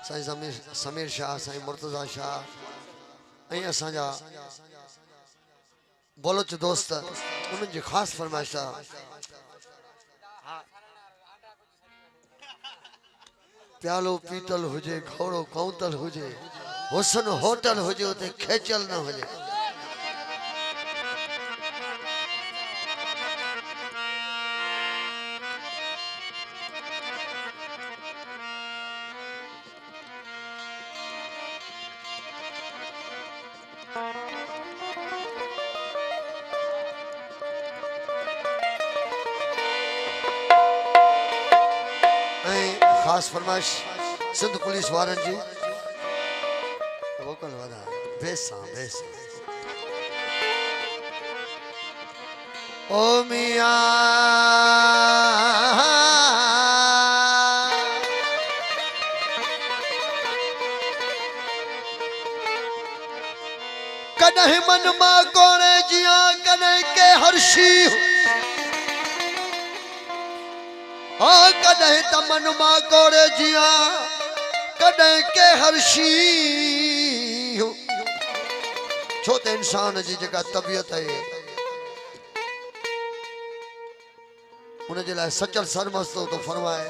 साईं समीर शाह साईं मुर्तजा शाह ऐं असांजा बोलोच दोस्त उन्हनि जी ख़ासि फरमाइश आहे प्यालो पीतल हुजे घोड़ो कौतल हुजे हुसन होटल हुजे उते खेचल न हुजे खास फरमाइश सिंध पुलिस वारन जी वोकल वाला बेसा बेसा ओ मियां कदह मन मा कोने जिया कने के हर्षी कदह तमन मां कोड़े जिया कदह के हर्षी छो त इंसान जी जेका तबियत है उन जे लाइ सचल सरमस्तो तो फरमाए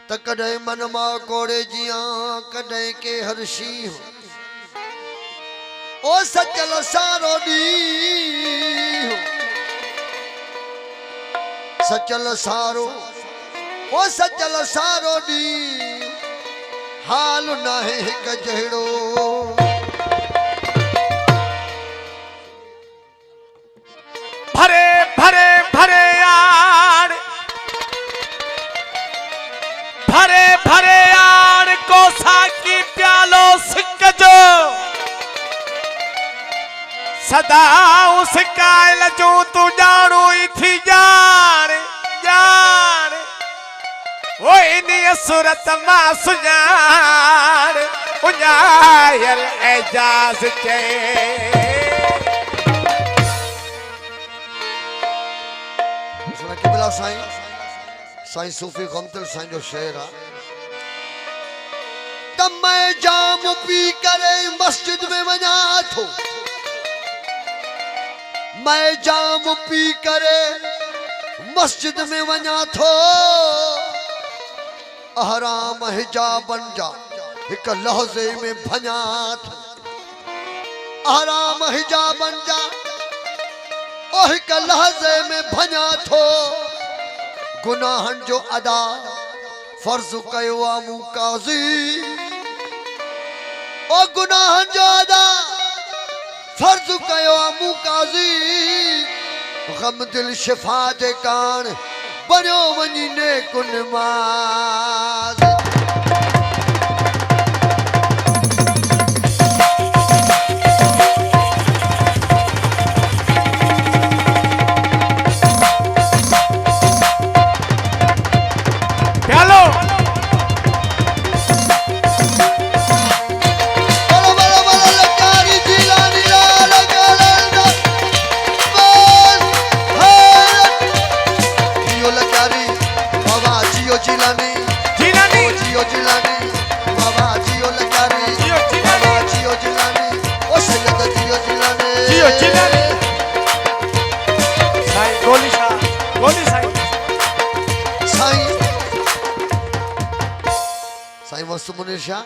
त कदह मन मां कोड़े जिया कदह के हर्षी ओ सचल सारो दी सचल सारो ओ सचल सारो दी हाल ना है हिक जहिड़ो भरे भरे भरे यार भरे भरे यार कोसा की प्यालो सिक जो सदा उस कायल जो तू जानो ही थी यार यार वो इन्हीं सूरत मां सुजान उन्यायल एजाज चे सुना के बिला साईं साईं सूफी गमतल साईं जो शेर आ तब मैं जाम पी करे मस्जिद में वञा थो मैं जाम पी करे मस्जिद में वञा थो अहराम हिजाबन जा एक लहज़े में भञा थो अहराम हिजाबन जा ओ एक लहज़े में भञा थो गुनाहन जो अदा फर्ज कयो आ मूं काज़ी ओ गुनाहन जो अदा फर्ज कयो आमू काजी गम दिल शिफा दे कान बनो वनी ने कुन माज चलो मुनिशा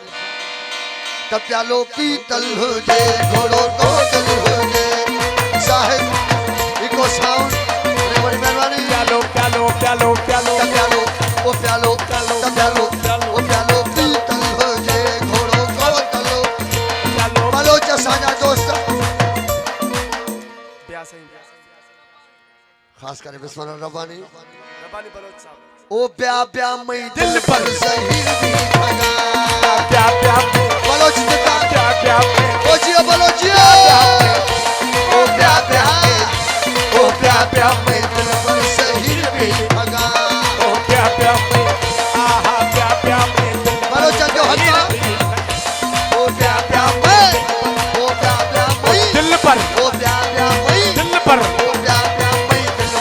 त प्यालो पीतल हुजे घोड़ो कोतल हुजे साहिब इको साउंड बड़ी मेहरबानी प्यालो प्यालो प्यालो प्यालो प्यालो ओ प्यालो प्यालो प्यालो ओ प्यालो पीतल हुजे घोड़ो कोतल प्यालो बलोच साजा दोस्त खास करे बिस्मिल्लाह रब्बानी बलोच साहब ओ प्या प्या मई दिल पर सहीर भी भगा प्या प्या बलोच दिता प्या प्या ओ जियो बलोचियो ओ प्या प्या मई दिल पर सहीर भी भगा ओ प्या प्या आहा प्या प्या बलोच जो हल्का ओ प्या प्या मई दिल पर ओ प्या प्या मई दिल पर ओ प्या प्या मई दिल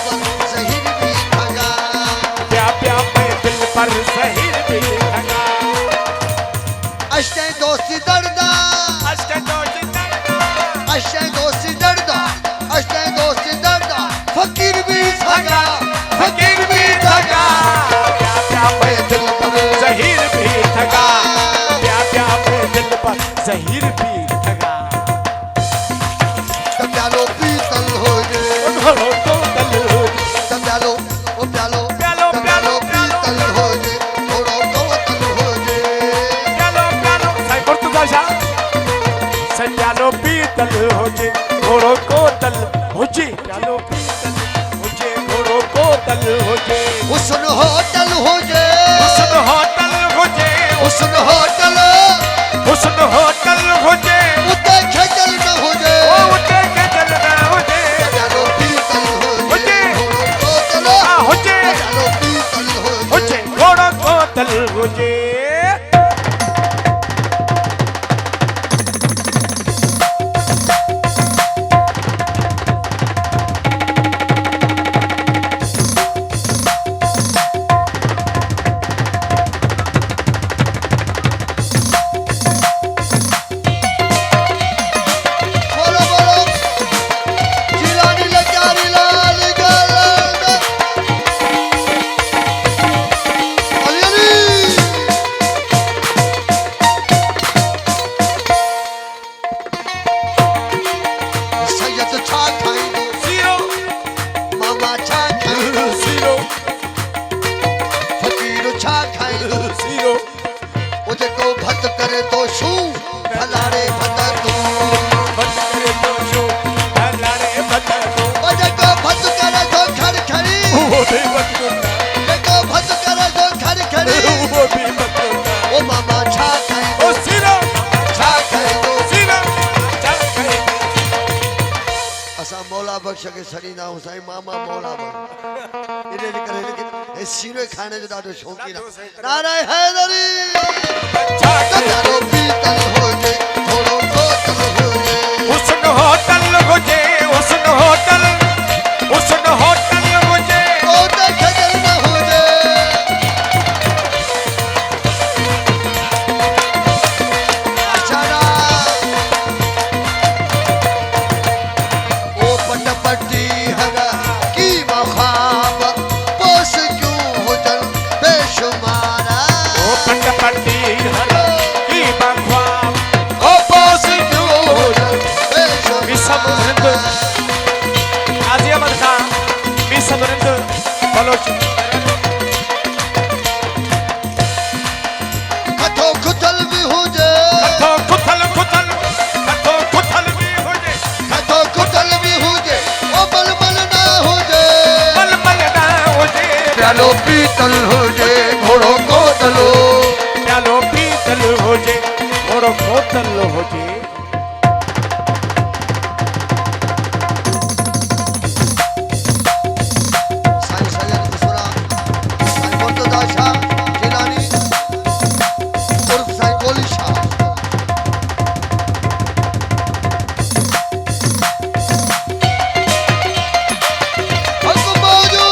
ज़हीर भी ठगा त प्यालो पीतल हो जे घोड़ो को तल हो त प्यालो ओ प्यालो प्यालो, त प्यालो, पीतल हो जे घोड़ो को तल हो जे प्यालो प्यालो साई portuguesa sai प्यालो पीतल हो जे घोड़ो को तल हो जे प्यालो पीतल हो जे घोड़ो को तल हो जे हुस्न होटल हो जे हुस्न होटल हो जे हुस्न होटल हुस्न होटल हो जे उते खेजल न हो जे ओ उठे के जल ना हो जे प्यालो पीतल हो जे जे। घोड़ो को तल आ हो जे प्यालो पीतल हो हो जे जे घोड़ो को तल हो जे बोलो बोलो जिलानी लचारी लाल गलंद अली अली सैयद छा खाइंदो zero मामा छा खाइंदो zero फकीर छा खाइंदो zero ओ जेको भत करे तो शू भलारे भत तू बंद करे तो शो लारे बता दो ओ जेको भत करे तो खड़ खड़ी वो भी बता जेको भत करे तो खड़ खड़ी वो भी बता ओ मामा छा खाइंदो ओ zero छा खाइंदो zero चल करे असा मौला बख्श के सरींदा आहियूं साईं मामा मौला बख्श इन जे करे लेकिन हे सीरे खाइण जो ॾाढो शौक़ीन आहे नाराय हैदरी अच्छा त प्यालो पीतल हो जे थोड़ो बोतल हो जे हुस्न होटल हो जे हुस्न होटल हो जे ओ त खजल न हो जे अचारा ओ पट पट्टी हगा की मखाब पोस क्यों हुजन बेशुमारा ओ पट पट्टी हर की बखवा ओ पोस क्यों Heusen Misamurindu बेशुमारा Azi Ahmad Khan Misamurindu Baloch कथो खुथल भी हुजे Katho kuthal bhi ho je कथो खुथल भी हुजे ओ बलबल ना हुजे mal mal na ho je प्यालो पीतल हुजे घोड़ो को तलो प्यालो पीतल हो जे और बोतल हो जे साईं सैयद खुसरा साईं मुर्तजा शाह जिलानी उर्फ साईं गोली शाह हक मौजूद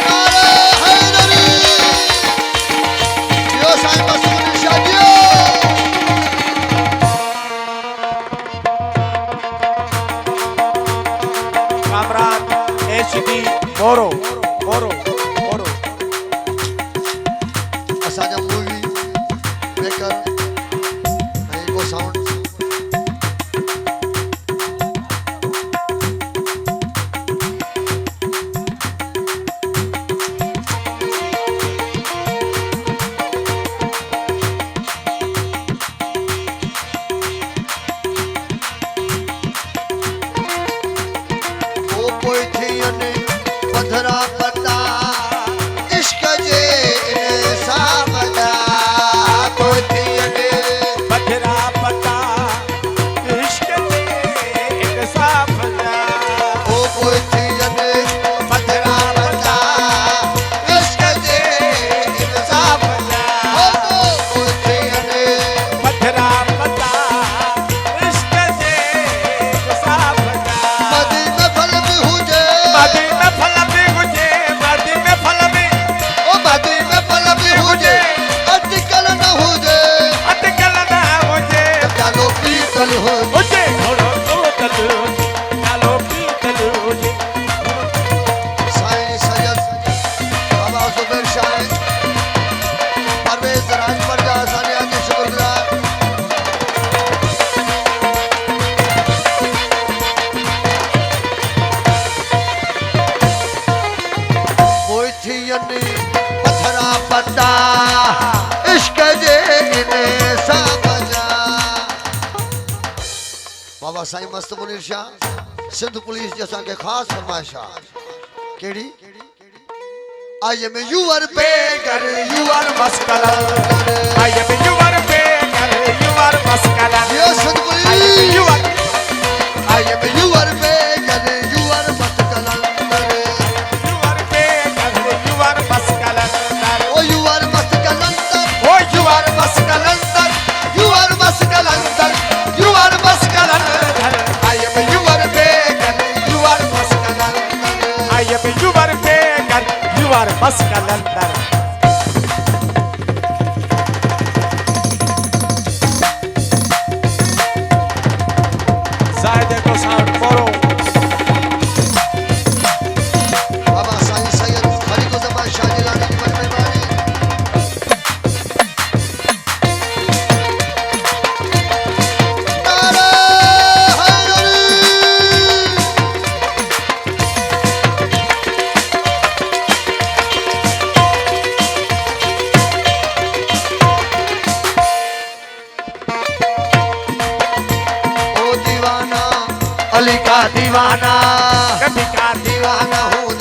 नारे हैदरी यो साईं मसूद शाह जियो Kamran HD Moro असांजा मूवी मेकर ऐं इको साउंड ओ पोइ थियनि पधरा पता इश्क जे इंसाम जा पोइ थियनि साईं मस्त मुनीर शाह सिंध पुलिस जी असांखे ख़ासि फरमाइश आहे कहिड़ी आई am your beggar You are muscular. I am your beggar. You are muscular. यो सिंध I am police your. I am your beggar your Mast Qalandar You are beggar. You are muscular. Oh your Mast Qalandar Oh, you are muscular. Your Mast Qalandar You are muscular. I am your beggar. You are muscular. I am your beggar. You are muscular. Zayde ko sound follow. बाबा साईं सैयद खलीकुज़्ज़मान शाह जिलानी की बड़ी मेहरबानी नारे हैदरी ओ दीवाना अली का दीवाना कभी का दीवाना हूँ